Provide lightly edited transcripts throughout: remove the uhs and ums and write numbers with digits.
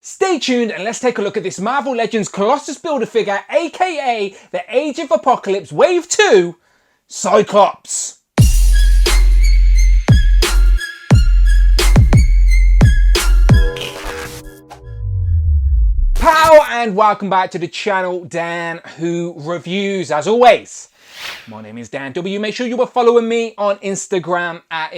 Stay tuned and let's take a look at this Marvel Legends Colossus Build-A-Figure, aka the Age of Apocalypse Wave 2, Cyclops. Pow and welcome back to the channel, Dan Who Reviews. As always, my name is Dan W. Make sure you are following me on Instagram at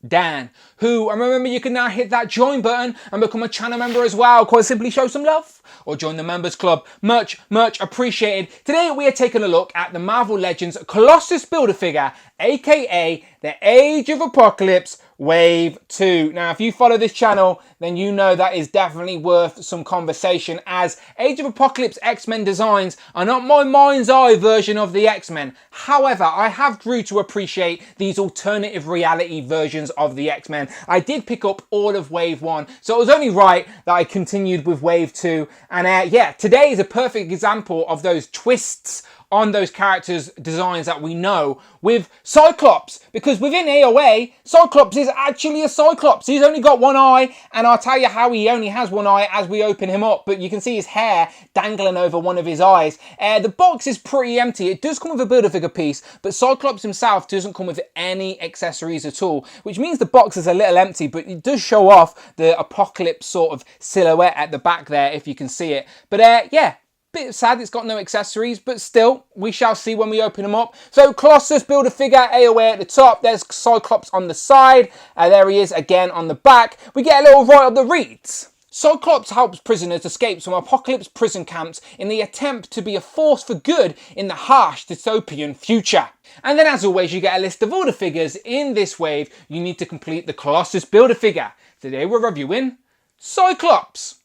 Dan Who. And remember, you can now hit that join button and become a channel member as well. Quite simply show some love or join the members club. Much appreciated. Today we are taking a look at the Marvel Legends Colossus Build-A-Figure, aka the Age of Apocalypse Wave 2. Now, if you follow this channel, then you know that is definitely worth some conversation, as Age of Apocalypse X-Men designs are not my mind's eye version of the X-Men. However, I have grew to appreciate these alternative reality versions of the X-Men. I did pick up all of Wave 1, so it was only right that I continued with Wave 2. And yeah, today is a perfect example of those twists on those characters' designs that we know with Cyclops, because within AOA, Cyclops is actually a Cyclops. He's only got one eye, and I'll tell you how he only has one eye as we open him up, but you can see his hair dangling over one of his eyes. The box is pretty empty. It does come with a Build-A-Figure piece, but Cyclops himself doesn't come with any accessories at all, which means the box is a little empty, but it does show off the Apocalypse sort of silhouette at the back there, if you can see it. But yeah, bit sad it's got no accessories, but still, we shall see when we open them up. So Colossus Build-A-Figure, AOA at the top, there's Cyclops on the side, there he is again on the back. We get a little write-up that reads: Cyclops helps prisoners escape from Apocalypse prison camps in the attempt to be a force for good in the harsh dystopian future. And then, as always, you get a list of all the figures in this wave you need to complete the Colossus Build-A-Figure. Today we're reviewing Cyclops.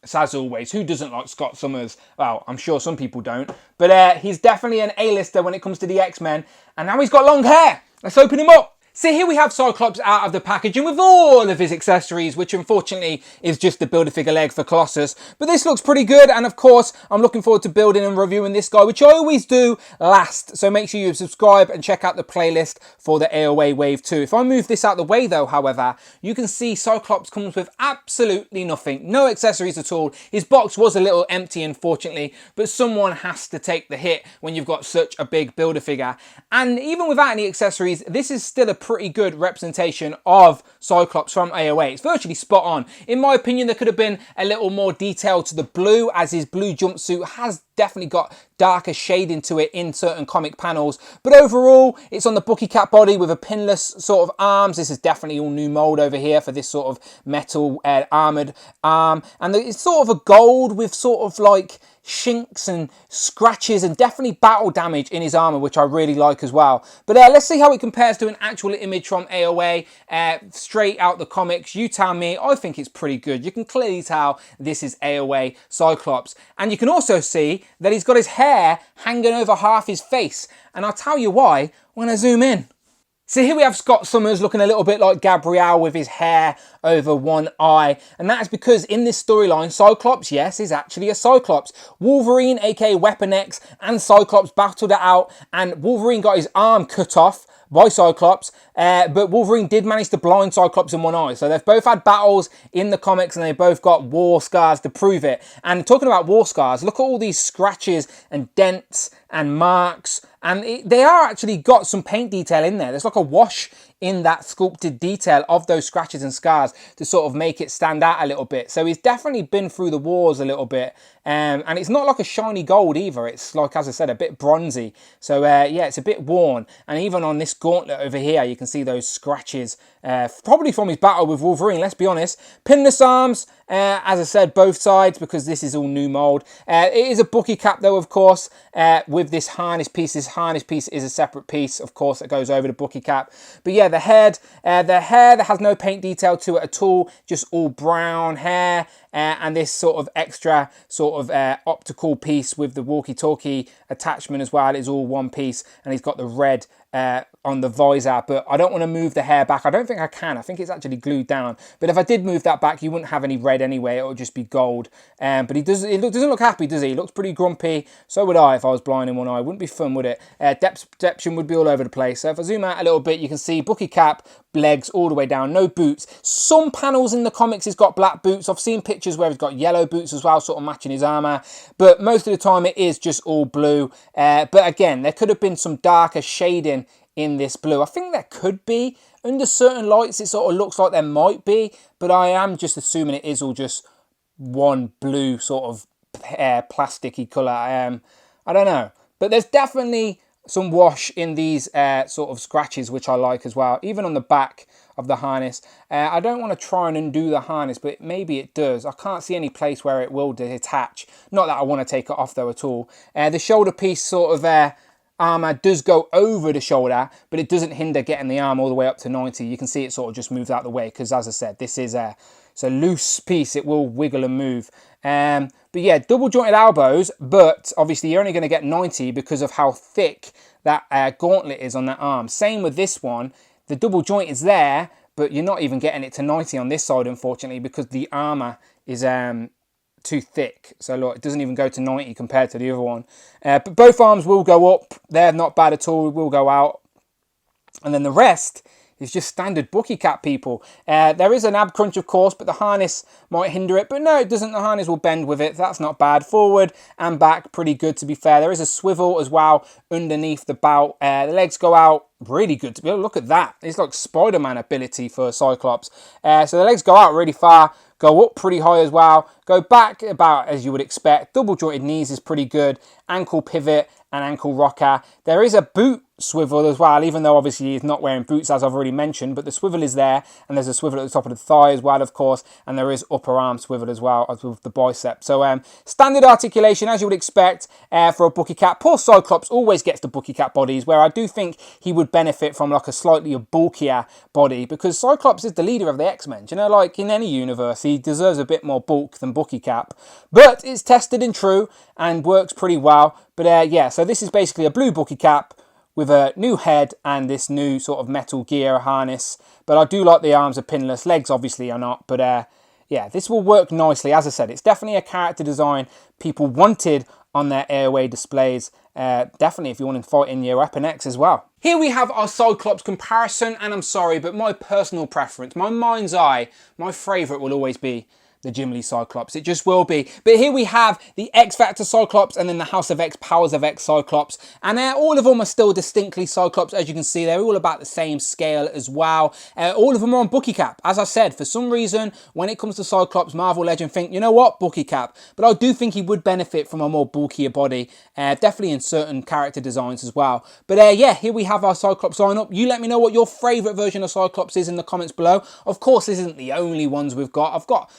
So as always, who doesn't like Scott Summers? Well, I'm sure some people don't, but he's definitely an A-lister when it comes to the X-Men, and now he's got long hair. Let's open him up. So here we have Cyclops out of the packaging with all of his accessories, which unfortunately is just the Build-A-Figure leg for Colossus. But this looks pretty good, and of course, I'm looking forward to building and reviewing this guy, which I always do last. So make sure you subscribe and check out the playlist for the AOA Wave 2. If I move this out the way though, however, you can see Cyclops comes with absolutely nothing. No accessories at all. His box was a little empty, unfortunately, but someone has to take the hit when you've got such a big Build-A-Figure. And even without any accessories, this is still a pretty good representation of Cyclops from AOA. It's virtually spot on. In my opinion, there could have been a little more detail to the blue, as his blue jumpsuit has definitely got darker shading to it in certain comic panels. But overall, it's on the bookie cap body with a pinless sort of arms. This is definitely all new mold over here for this sort of metal armored arm. And it's sort of a gold with sort of like shinks and scratches and definitely battle damage in his armor, which I really like as well. But let's see how it compares to an actual image from AOA, straight out the comics. You tell me. I think it's pretty good. You can clearly tell this is AOA Cyclops, and you can also see that he's got his hair hanging over half his face, and I'll tell you why when I zoom in. So here we have Scott Summers looking a little bit like Gabrielle with his hair over one eye. And that is because in this storyline, Cyclops, yes, is actually a Cyclops. Wolverine, aka Weapon X, and Cyclops battled it out, and Wolverine got his arm cut off by Cyclops, but Wolverine did manage to blind Cyclops in one eye. So they've both had battles in the comics, and they both got war scars to prove it. And talking about war scars, look at all these scratches and dents and marks, and they are actually got some paint detail in there. There's like a wash in that sculpted detail of those scratches and scars to sort of make it stand out a little bit. So he's definitely been through the wars a little bit, and it's not like a shiny gold either. It's like, as I said, a bit bronzy. So yeah, it's a bit worn, and even on this gauntlet over here, you can see those scratches, probably from his battle with Wolverine, let's be honest. Pinless arms, as I said, both sides, because this is all new mold. It is a bookie cap though, of course, with this harness piece. This harness piece is a separate piece, of course, that goes over the bookie cap. But yeah, the hair that has no paint detail to it at all, just all brown hair, and this sort of extra sort of optical piece with the walkie-talkie attachment as well is all one piece, and he's got the red on the visor, but I don't want to move the hair back. I don't think I can. I think it's actually glued down. But if I did move that back, you wouldn't have any red anyway. It would just be gold. But he doesn't look happy, does he? He looks pretty grumpy. So would I if I was blind in one eye. Wouldn't be fun, would it? Depth perception would be all over the place. So if I zoom out a little bit, you can see Bucky cap, legs all the way down, no boots. Some panels in the comics he's got black boots. I've seen pictures where he's got yellow boots as well, sort of matching his armor. But most of the time it is just all blue. But again, there could have been some darker shading in this blue. I think there could be. Under certain lights, it sort of looks like there might be, but I am just assuming it is all just one blue sort of plasticky colour. I don't know. But there's definitely some wash in these sort of scratches, which I like as well, even on the back of the harness. I don't want to try and undo the harness, but maybe it does. I can't see any place where it will detach. Not that I want to take it off though at all. The shoulder piece sort of armour does go over the shoulder, but it doesn't hinder getting the arm all the way up to 90. You can see it sort of just moves out of the way because, as I said, this is it's a loose piece. It will wiggle and move. But yeah, double jointed elbows, but obviously you're only going to get 90 because of how thick that gauntlet is on that arm. Same with this one. The double joint is there, but you're not even getting it to 90 on this side, unfortunately, because the armour is too thick. So look, it doesn't even go to 90 compared to the other one. But both arms will go up. They're not bad at all. Will go out. And then the rest is just standard Bucky cap, people. There is an ab crunch, of course, but the harness might hinder it. But no, it doesn't. The harness will bend with it. That's not bad. Forward and back, pretty good, to be fair. There is a swivel as well underneath the belt. The legs go out. Really good to be able to look at that. It's like Spider-Man ability for Cyclops. So the legs go out really far, go up pretty high as well, go back about as you would expect. Double jointed knees is pretty good. Ankle pivot and ankle rocker. There is a boot swivel as well, even though obviously he's not wearing boots, as I've already mentioned, but the swivel is there, and there's a swivel at the top of the thigh as well, of course, and there is upper arm swivel as well as with the bicep. So standard articulation, as you would expect for a Bucky cap. Poor Cyclops always gets the Bucky cap bodies, where I do think he would benefit from like a slightly bulkier body, because Cyclops is the leader of the X-Men. You know, like in any universe, he deserves a bit more bulk than Bucky cap, but it's tested and true and works pretty well. But yeah, so this is basically a blue Bucky cap with a new head and this new sort of metal gear harness. But I do like the arms are pinless. Legs obviously are not. But yeah, this will work nicely. As I said, it's definitely a character design people wanted on their airway displays. Definitely if you want to fight in your Weapon X as well. Here we have our Cyclops comparison, and I'm sorry, but my personal preference, my mind's eye, my favourite will always be the Jim Lee Cyclops. It just will be. But here we have the X Factor Cyclops and then the House of X, Powers of X Cyclops. And all of them are still distinctly Cyclops. As you can see, they're all about the same scale as well. All of them are on Bucky cap. As I said, for some reason, when it comes to Cyclops, Marvel Legend think, you know what, Bucky cap. But I do think he would benefit from a more bulkier body. Definitely in certain character designs as well. But yeah, here we have our Cyclops lineup. You let me know what your favourite version of Cyclops is in the comments below. Of course, this isn't the only ones we've got. I've got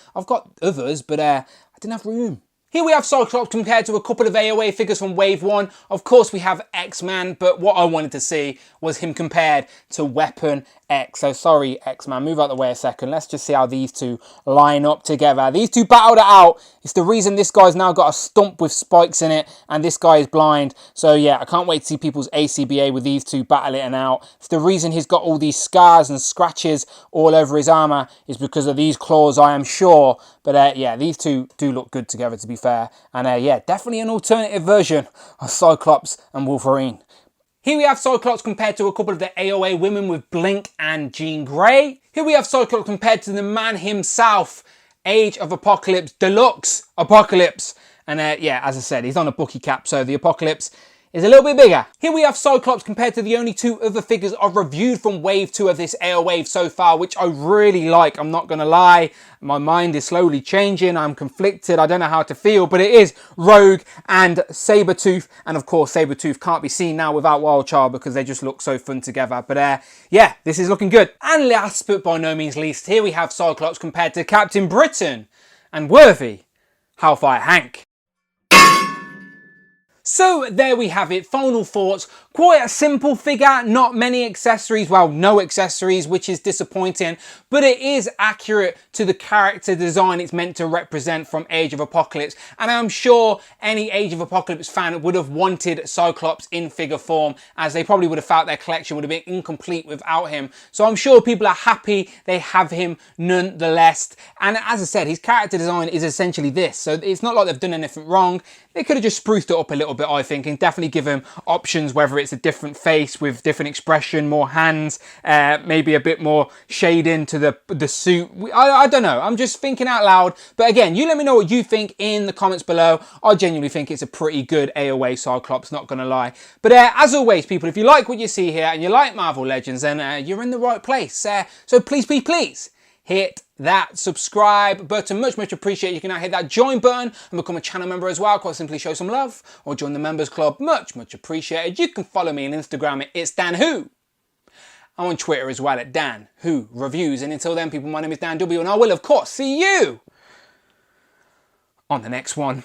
others, but I didn't have room. Here we have Cyclops compared to a couple of AOA figures from Wave 1. Of course, we have X-Man, but what I wanted to see was him compared to Weapon X. So sorry, X-Man, move out the way a second. Let's just see how these two line up together. These two battled it out. It's the reason this guy's now got a stump with spikes in it, and this guy is blind. So yeah, I can't wait to see people's ACBA with these two battling it out. It's the reason he's got all these scars and scratches all over his armor is because of these claws, I am sure. But yeah, these two do look good together, to be fair. And yeah, definitely an alternative version of Cyclops and Wolverine. Here we have Cyclops compared to a couple of the AOA women with Blink and Jean Grey. Here we have Cyclops compared to the man himself, Age of Apocalypse Deluxe Apocalypse. And yeah, as I said, he's on a Bucky cap, so the Apocalypse is a little bit bigger. Here we have Cyclops compared to the only two other figures I've reviewed from Wave 2 of this AO Wave so far, which I really like, I'm not gonna lie. My mind is slowly changing, I'm conflicted, I don't know how to feel, but it is Rogue and Sabretooth, and of course Sabretooth can't be seen now without Wildchild because they just look so fun together. But yeah, this is looking good. And last but by no means least, here we have Cyclops compared to Captain Britain and worthy Hellfire Hank. So there we have it, final thoughts. Quite a simple figure, not many accessories, well, no accessories, which is disappointing, but it is accurate to the character design it's meant to represent from Age of Apocalypse. And I'm sure any Age of Apocalypse fan would have wanted Cyclops in figure form, as they probably would have felt their collection would have been incomplete without him. So I'm sure people are happy they have him nonetheless. And as I said, his character design is essentially this. So it's not like they've done anything wrong. They could have just spruced it up a little bit, I think, and definitely give him options, whether it's a different face with different expression, more hands, maybe a bit more shading to the suit. I don't know. I'm just thinking out loud. But again, you let me know what you think in the comments below. I genuinely think it's a pretty good AOA Cyclops, not going to lie. But as always, people, if you like what you see here and you like Marvel Legends, then you're in the right place. So please, hit that subscribe button. Much appreciated. You can now hit that join button and become a channel member as well. Quite simply show some love or join the members club. Much appreciated. You can follow me on Instagram at It's Dan Who. I'm on Twitter as well at Dan Who Reviews. And until then, people, my name is Dan W, and I will of course see you on the next one.